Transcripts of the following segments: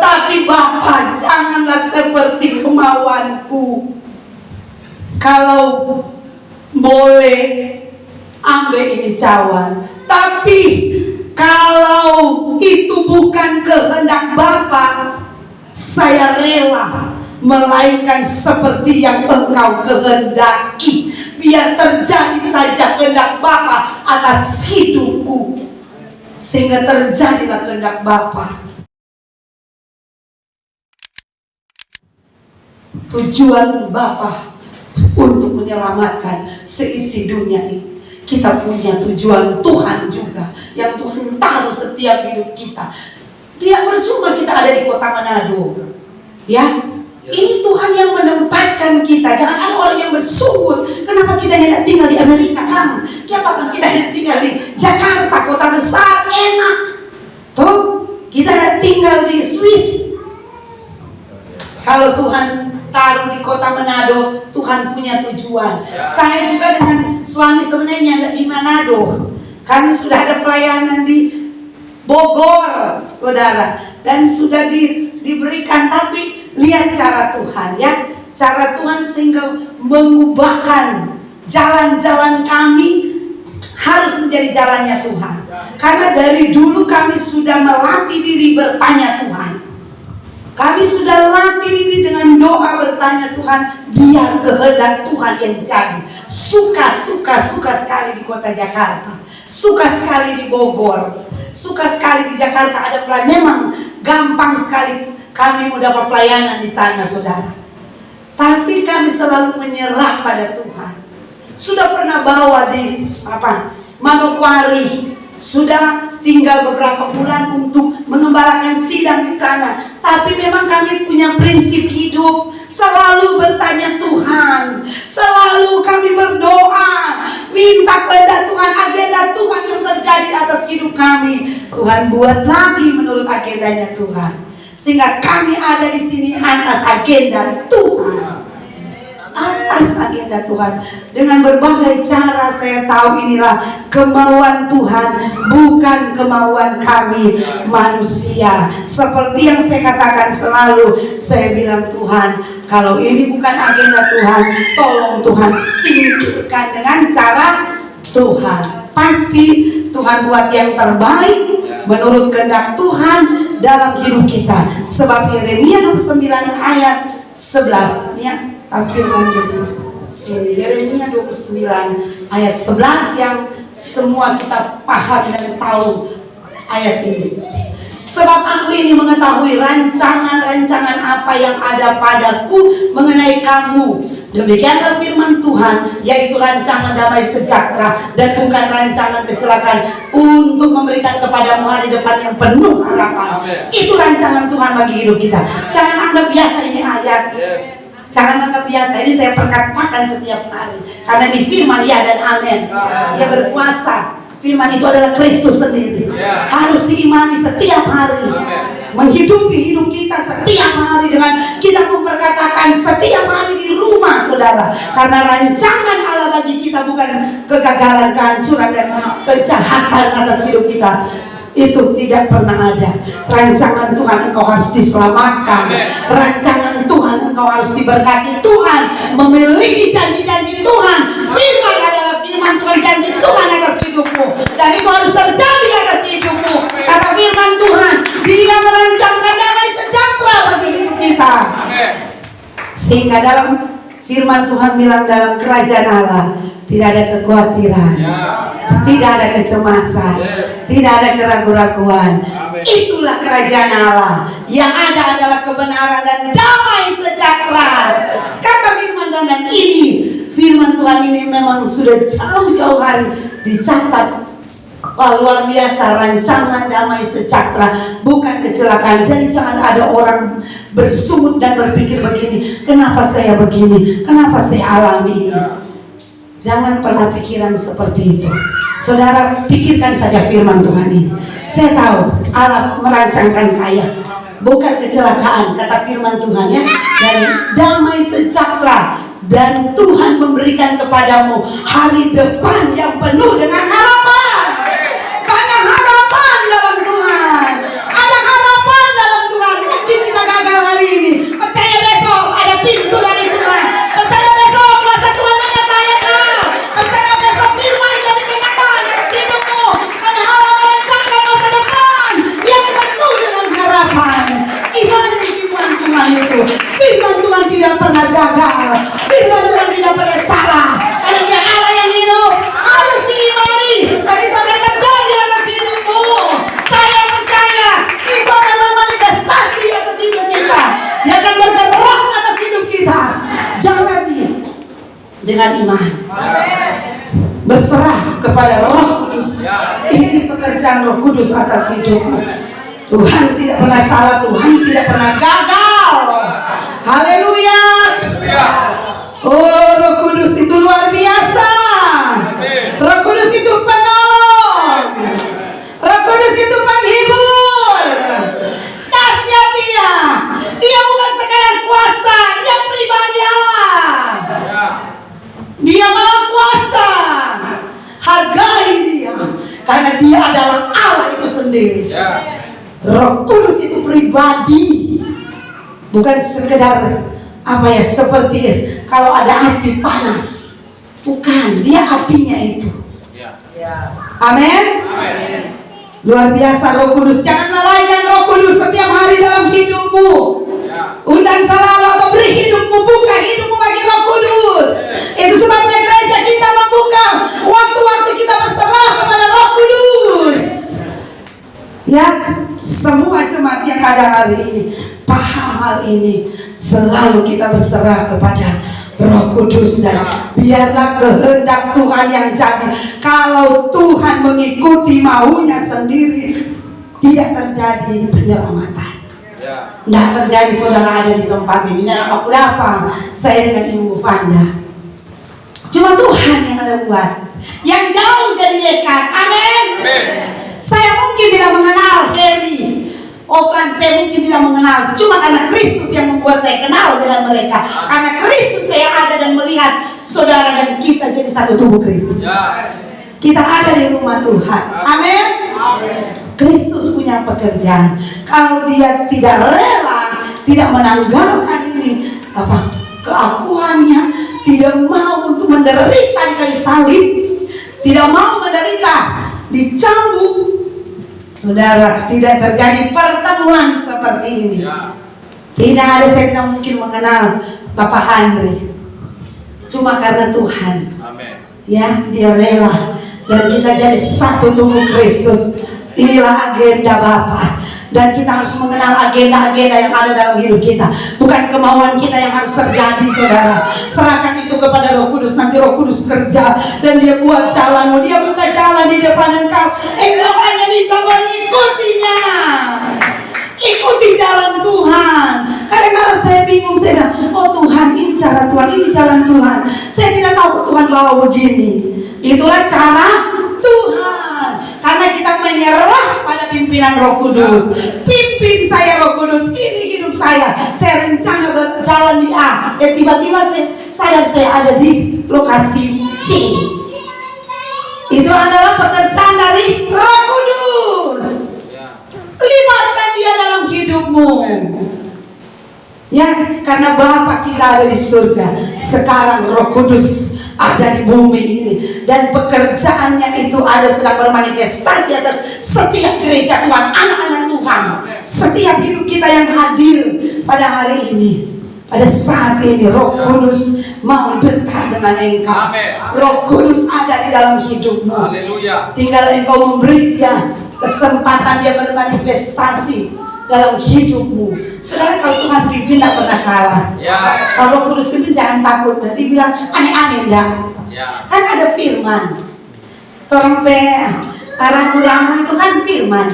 Tetapi Bapa, janganlah seperti kemauanku. Kalau boleh, ambil ini cawan. Tapi kalau itu bukan kehendak Bapa, saya rela, melainkan seperti yang Engkau kehendaki. Biar terjadi saja kehendak Bapa atas hidupku, sehingga terjadilah kehendak Bapa. Tujuan Bapa untuk menyelamatkan seisi dunia ini. Kita punya tujuan Tuhan juga, yang Tuhan taruh setiap hidup kita. Tidak percuma kita ada di kota Manado, ya. Ini Tuhan yang menempatkan kita. Jangan ada orang yang bersungguh, kenapa kita tidak tinggal di Amerika, kan? Kenapa kita tidak tinggal di Jakarta, kota besar, enak. Tuh, kita tidak tinggal di Swiss. Kalau Tuhan taruh di kota Manado, Tuhan punya tujuan. Saya juga dengan suami sebenarnya di Manado. Kami sudah ada pelayanan di Bogor, saudara, dan sudah diberikan. Tapi lihat cara Tuhan, ya, cara Tuhan sehingga mengubahkan jalan-jalan kami harus menjadi jalannya Tuhan. Karena dari dulu kami sudah melatih diri bertanya Tuhan. Kami sudah latih diri dengan doa bertanya Tuhan, biar kehendak Tuhan yang jadi. Suka sekali di kota Jakarta, suka sekali di Bogor, suka sekali di Jakarta ada pelayanan. Memang gampang sekali kami mendapat pelayanan di sana, saudara. Tapi kami selalu menyerah pada Tuhan. Sudah pernah bawa di Manokwari, sudah tinggal beberapa bulan untuk mengembalakan sidang di sana. Tapi memang kami punya prinsip hidup, selalu bertanya Tuhan, selalu kami berdoa, minta kehendak Tuhan, agenda Tuhan yang terjadi atas hidup kami. Tuhan buat lagi menurut agendanya Tuhan, sehingga kami ada di sini atas agenda Tuhan. Atas agenda Tuhan. Dengan berbagai cara saya tahu inilah kemauan Tuhan, bukan kemauan kami manusia. Seperti yang saya katakan selalu, saya bilang Tuhan, kalau ini bukan agenda Tuhan, tolong Tuhan singkirkan dengan cara Tuhan. Pasti Tuhan buat yang terbaik menurut kehendak Tuhan dalam hidup kita. Sebab Yeremia 29 ayat 11, ya, tampilkan dulu. Yeremia 29 ayat 11 yang semua kita paham dan tahu ayat ini. Sebab aku ini mengetahui rancangan-rancangan apa yang ada padaku mengenai kamu. Demikianlah firman Tuhan, yaitu rancangan damai sejahtera dan bukan rancangan kecelakaan, untuk memberikan kepadamu hari depan yang penuh harapan. Itu rancangan Tuhan bagi hidup kita. Jangan anggap biasa ini ayat. Jangan anggap biasa, ini saya perkatakan setiap hari. Karena ini firman ya dan amin. Dia berkuasa. Firman itu adalah Kristus sendiri. Harus diimani setiap hari. Menghidupi hidup kita setiap hari dengan kita memperkatakan setiap hari di rumah, saudara. Karena rancangan Allah bagi kita bukan kegagalan, kehancuran, dan kejahatan atas hidup kita. Itu tidak pernah ada. Rancangan Tuhan, engkau harus diselamatkan. Rancangan Tuhan, engkau harus diberkati. Tuhan memiliki janji-janji Tuhan. Firman adalah firman Tuhan, janji Tuhan atas hidupmu, dan itu harus terjadi atas hidupmu. Kata firman Tuhan, Dia merancangkan damai sejahtera bagi hidup kita. Sehingga dalam firman Tuhan bilang, dalam kerajaan Allah tidak ada kekhawatiran, tidak ada kecemasan, tidak ada keraguan-raguan. Itulah kerajaan Allah. Yang ada adalah kebenaran dan damai sejahtera. Kata firman Tuhan, dan ini firman Tuhan ini memang sudah jauh-jauh hari dicatat. Wah, luar biasa, rancangan damai sejahtera, bukan kecelakaan. Jadi jangan ada orang bersungut dan berpikir begini, kenapa saya begini, kenapa saya alami ini. Jangan pernah pikiran seperti itu. Saudara, pikirkan saja firman Tuhan ini. Saya tahu Allah merancangkan saya, bukan kecelakaan, kata firman Tuhan, ya, dan damai sejahtera. Dan Tuhan memberikan kepadamu hari depan yang penuh dengan harapan. Banyak harapan dalam Tuhan. Ada harapan dalam Tuhan. Mungkin Firman Tuhan tidak pernah gagal. Firman Tuhan tidak pernah salah. Karena Dia Allah yang hidup, harus diimani. Dan itu akan terjadi atas hidupmu. Saya percaya itu akan memanifestasi atas hidup kita. Dia akan bergerak atas hidup kita. Jalani dengan iman. Berserah kepada Roh Kudus. Ini pekerjaan Roh Kudus atas hidupmu. Tuhan tidak pernah salah, Tuhan tidak pernah gagal. Haleluya. Oh, Roh Kudus itu luar biasa. Roh Kudus itu penolong. Roh Kudus itu penghibur. Dahsyat Dia. Dia bukan sekadar kuasa, Dia pribadi Allah. Dia maha kuasa. Hargai Dia, karena Dia adalah Allah itu sendiri. Roh Kudus itu pribadi, bukan sekedar seperti kalau ada api panas, bukan. Dia apinya itu. Amin. Luar biasa Roh Kudus. Jangan lalaikan Roh Kudus setiap hari dalam hidupmu. Undang selalu atau beri hidupmu, buka hidupmu bagi Roh Kudus. Itu sebabnya gereja kita membuka waktu-waktu kita berserah kepada Roh Kudus. Ya, semua jemaat yang ada hari ini paham hal ini. Selalu kita berserah kepada Roh Kudus, dan biarlah kehendak Tuhan yang jadi. Kalau Tuhan mengikuti maunya sendiri, tidak terjadi penyelamatan. Tidak terjadi saudara ada di tempat ini. Dan apa saya dengan Ibu Fanda, cuma Tuhan yang ada buat. Yang jauh jadi dekat. Amin. Saya mungkin tidak mengenal Heri, Ofan, saya mungkin tidak mengenal. Cuma karena Kristus yang membuat saya kenal dengan mereka. Karena Kristus saya ada dan melihat saudara dan kita jadi satu tubuh Kristus. Kita ada di rumah Tuhan. Amin. Kristus punya pekerjaan. Kalau Dia tidak rela, tidak menanggalkan ini keakuannya, tidak mau untuk menderita di kayu salib, tidak mau menderita dicambuk, saudara, tidak terjadi pertemuan seperti ini. Tidak ada, saya tidak mungkin mengenal Bapak Henry, cuma karena Tuhan. Ya, Dia rela dan kita jadi satu tubuh Kristus. Inilah agenda Bapa, dan kita harus mengenal agenda-agenda yang ada dalam hidup kita. Bukan kemauan kita yang harus terjadi, saudara. Serahkan itu kepada Roh Kudus. Nanti Roh Kudus kerja dan Dia buat jalanmu. Dia buka jalan di depan engkau. Engkau hanya bisa mengikutinya. Ikuti jalan Tuhan. Kadang-kadang saya bingung, saya bilang, oh Tuhan, ini cara Tuhan, ini jalan Tuhan. Saya tidak tahu Tuhan bawa begini. Itulah cara Tuhan. Karena kita menyerah pada pimpinan Roh Kudus. Pimpin saya Roh Kudus, ini hidup saya. Saya rencana berjalan di A, tiba-tiba saya sadar saya ada di lokasi C. Itu adalah pekerjaan dari Roh Kudus. Libatkan Dia dalam hidupmu. Ya, karena Bapa kita ada di surga. Sekarang Roh Kudus ada di bumi ini, dan pekerjaannya itu ada sedang bermanifestasi atas setiap gereja Tuhan, anak-anak Tuhan, setiap hidup kita yang hadir pada hari ini. Pada saat ini Roh Kudus mau dekat dengan engkau. Roh Kudus ada di dalam hidupmu. Tinggal engkau memberi Dia kesempatan, Dia bermanifestasi dalam hidupmu. Saudara, kalau Tuhan pimpin tidak pernah salah. Kalau Roh Kudus pimpin jangan takut. Nanti bilang aneh-aneh enggak. Kan ada firman. Torpe ramu-ramu itu kan firman.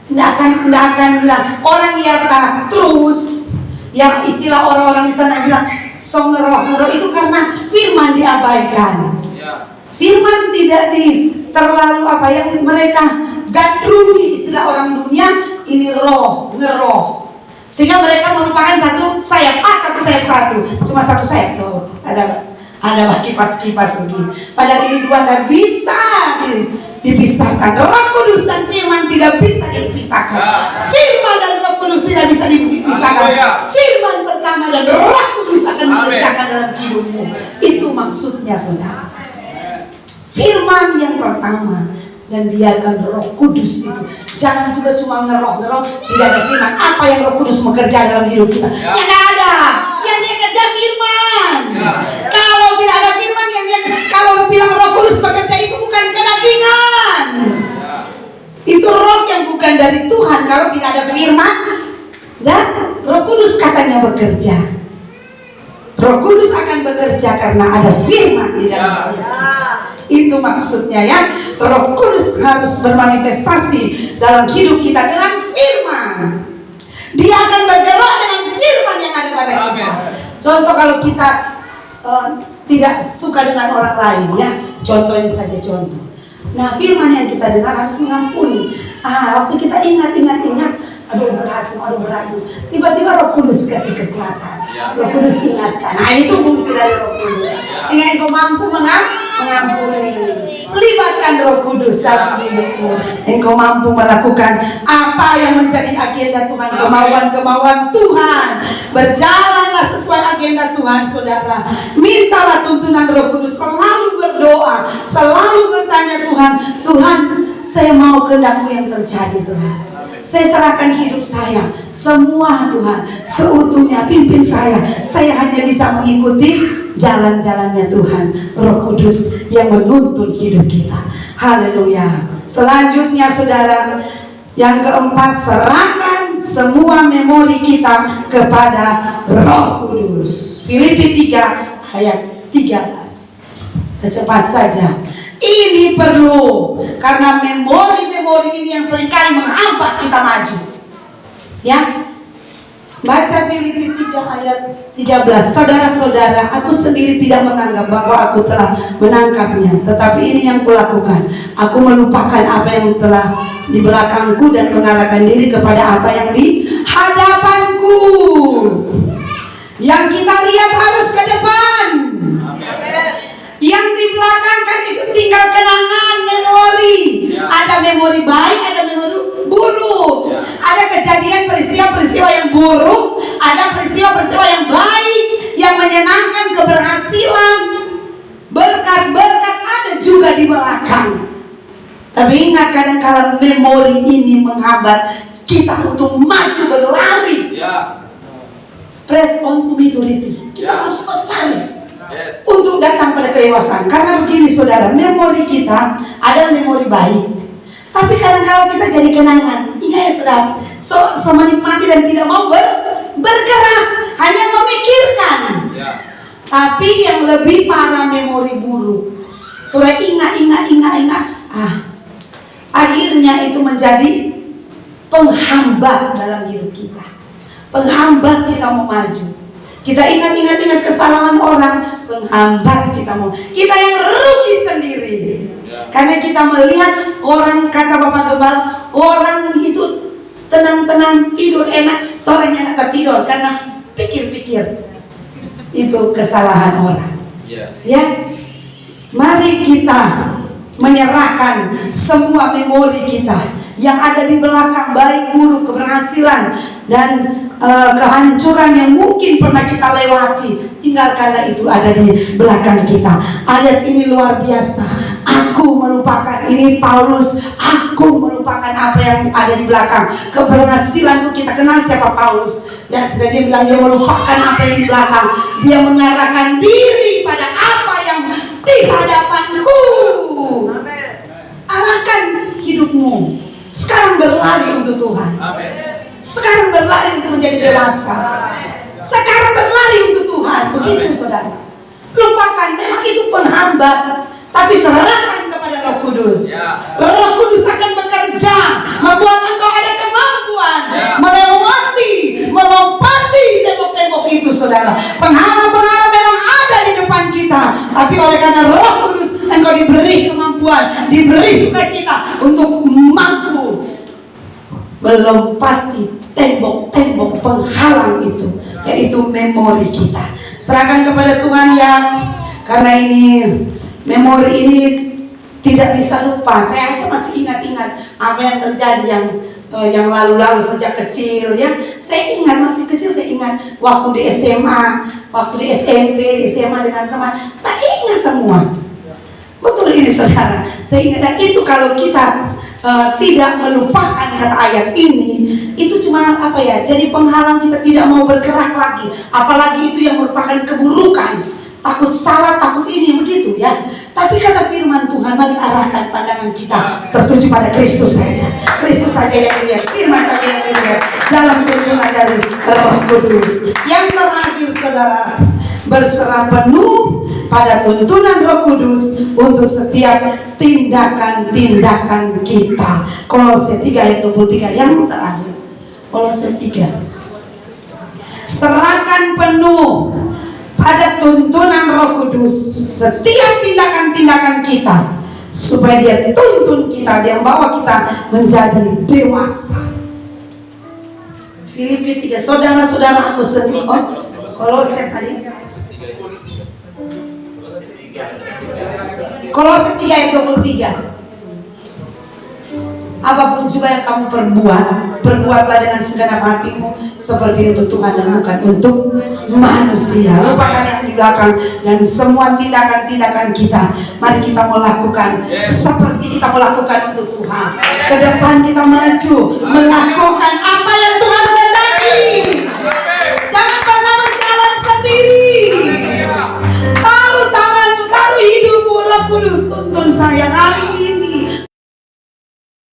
Tidak akan bilang orang yang terus. Yang istilah orang-orang di sana bilang songeroh itu karena firman diabaikan. Firman tidak terlalu yang mereka gandrungi, istilah orang dunia ini ngeroh. Sehingga mereka melupakan satu sayap, atau sayap satu, cuma satu sayap tuh. Ada kipas-kipas begini. Padahal ini dua tidak bisa dipisahkan. Roh Kudus dan firman tidak bisa dipisahkan. Firman dan Roh Kudus tidak bisa dipisahkan. Firman pertama dan Roh Kudus akan mengerjakan dalam hidupmu. Itu maksudnya, saudara. Firman yang pertama dan biarkan Roh Kudus itu. Jangan juga cuma ngeroh-ngeroh, tidak ada firman. Apa yang Roh Kudus bekerja dalam hidup kita? Ya nggak ada. Yang dia kerja firman. Kalau tidak ada firman, kalau bilang Roh Kudus bekerja itu bukan kedagingan. Itu roh yang bukan dari Tuhan. Kalau tidak ada firman dan Roh Kudus katanya bekerja. Roh Kudus akan bekerja karena ada firman di dalam. Itu maksudnya ya. Roh Kudus harus bermanifestasi dalam hidup kita dengan firman. Dia akan bergerak dengan firman yang ada pada kita. Contoh kalau kita tidak suka dengan orang lain ya. Contoh ini saja contoh. Nah, firman yang kita dengar harus mengampuni. Waktu kita ingat, aduh beratmu. Tiba-tiba Roh Kudus kasih kekuatan. Roh Kudus ingatkan. Nah, itu fungsi dari Roh Kudus. Sehingga engkau mampu mengampuni. Libatkan Roh Kudus dalam hidupmu. Engkau mampu melakukan apa yang menjadi agenda Tuhan, kemauan Tuhan. Berjalanlah sesuai agenda Tuhan, saudara. Mintalah tuntunan Roh Kudus. Selalu berdoa, selalu bertanya Tuhan, saya mau kehendak-Mu yang terjadi Tuhan. Saya serahkan hidup saya semua Tuhan, seutuhnya pimpin saya. Saya hanya bisa mengikuti jalan-jalannya Tuhan, Roh Kudus yang menuntun hidup kita. Haleluya. Selanjutnya saudara, yang keempat, serahkan semua memori kita kepada Roh Kudus. Filipi 3 ayat 13. Cepat saja. Ini perlu, karena memori-memori ini yang seringkali menghambat kita maju. Ya, baca Filipi 3 ayat 13. Saudara-saudara, aku sendiri tidak menganggap bahwa aku telah menangkapnya, tetapi ini yang kulakukan. Aku melupakan apa yang telah di belakangku dan mengarahkan diri kepada apa yang di hadapanku. Yang kita lihat harus ke depan. Yang di belakang kan itu tinggal kenangan, memori. Ada memori baik, ada memori buruk. Ada kejadian peristiwa-peristiwa yang buruk, ada peristiwa-peristiwa yang baik, yang menyenangkan, keberhasilan, berkat-berkat ada juga di belakang. Tapi ingat, kadang-kadang memori ini menghambat kita untuk maju berlari. Press on to maturity. Kita harus berlari. Untuk datang pada kedewasaan. Karena begini saudara, memori kita ada memori baik, tapi kadang-kadang kita jadi kenangan. Ingat ya saudara, menikmati dan tidak mau bergerak, hanya memikirkan. Tapi yang lebih parah memori buruk. Sudah ingat. Akhirnya itu menjadi penghambat dalam hidup kita, penghambat kita mau maju. Kita ingat kesalahan orang, penghambat kita mau. Kita yang rugi sendiri. Karena kita melihat orang, kata Bapak Gebal, orang itu tenang-tenang tidur enak, torengnya enak tidur karena pikir-pikir. Itu kesalahan orang. Ya, mari kita menyerahkan semua memori kita yang ada di belakang, baik buruk, keberhasilan dan kehancuran yang mungkin pernah kita lewati. Tinggalkanlah itu ada di belakang kita. Ayat ini luar biasa. Aku melupakan, ini Paulus, aku melupakan apa yang ada di belakang. Keberhasilanku, kita kenal siapa Paulus ya, dan dia bilang dia melupakan apa yang di belakang. Dia mengarahkan diri pada apa yang di hadapanku. Arahkan hidupmu sekarang, berlari untuk Tuhan. Sekarang berlari untuk menjadi dewasa. Sekarang berlari untuk Tuhan. Begitu saudara. Lupakan, memang itu penghambat, tapi serahkan kepada Roh Kudus. Roh Kudus akan bekerja, membuat engkau ada kemampuan melompati tembok-tembok itu saudara. Penghalang-penghalang memang ada di depan kita, tapi oleh karena Roh Kudus engkau diberi kemampuan, diberi sukacita untuk mampu melompati tembok-tembok penghalang itu, yaitu memori kita. Serahkan kepada Tuhan ya, karena ini memori ini tidak bisa lupa. Saya aja masih ingat apa yang terjadi yang lalu-lalu sejak kecil ya. Saya ingat, masih kecil saya ingat waktu di SMA, waktu di SMP, di SMA dengan teman. Tak ingat semua. Betul ini saudara. Sehingga itu kalau kita tidak melupakan kata ayat ini, itu cuma apa ya? Jadi penghalang kita tidak mau bergerak lagi. Apalagi itu yang merupakan keburukan. Takut salah, takut ini begitu ya. Tapi kata firman Tuhan, mari arahkan pandangan kita tertuju pada Kristus saja. Kristus saja yang dilihat, firman saja yang dilihat dalam tuntunan dari Roh Kudus. Yang terakhir saudara, berserah penuh pada tuntunan Roh Kudus untuk setiap tindakan-tindakan kita. Kolose 3 ayat 23 yang terakhir. Kolose 3. Serahkan penuh pada tuntunan Roh Kudus setiap tindakan-tindakan kita, supaya dia tuntun kita, dia membawa kita menjadi dewasa. Filipi 3, saudara-saudara aku sendiri. Kolose tadi. Kolose 3 ayat 23. Apapun juga yang kamu perbuatlah dengan segenap hatimu seperti untuk Tuhan dan bukan untuk manusia. Lupakan yang di belakang dan semua tindakan-tindakan kita. Mari kita melakukan seperti kita melakukan untuk Tuhan. Ke depan kita maju melakukan apa yang Tuhan